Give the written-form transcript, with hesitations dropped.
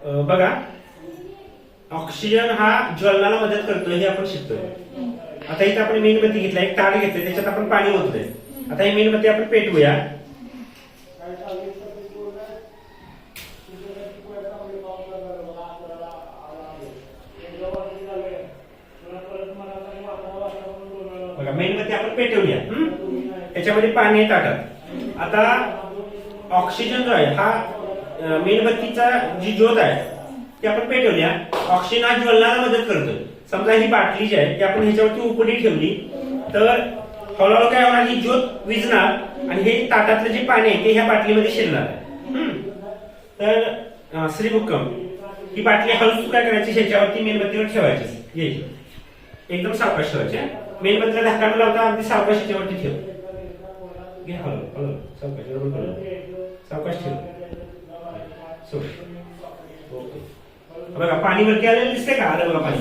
बघा, ऑक्सिजन हा ज्वलनाला मदत करतो हे आपण शिकतोय. आता इथे आपण मेणबत्ती घेतला, एक ताट घेतलं, त्याच्यात आपण पाणी ओतलंय. आता ही मेणबत्ती आपण पेटवूया. बघा, मेणबत्ती आपण पेटवूया. त्याच्यामध्ये पाणी आहे ताटात. आता ऑक्सिजन जो आहे हा मेणबत्तीचा जी ज्योत आहे ती आपण पेटवल्या. ऑक्सिजन हा ज्वलनाला मदत करतो. समजा ही बाटली जी आहे ती आपण ह्याच्यावरती उपडी ठेवली तर हळूहळू काय होणार, ही ज्योत विझणार आणि हे ताटातलं जे पाणी आहे ते ह्या बाटलीमध्ये शिरणार. तर श्रीमुक्कम, ही बाटली हळूच काय करायची, ह्याच्यावरती मेणबत्तीवर ठेवायची. एकदम सावकाश ठेवायची. मेणबत्तीला ढक्कन लावता अगदी सावकाश ह्याच्यावरती ठेव. घे हळू हळू, सावकाश, सावकाश ठेव. ओके, बघा पाणी वरती आलेलं दिसतंय का? आलं बघा पाणी.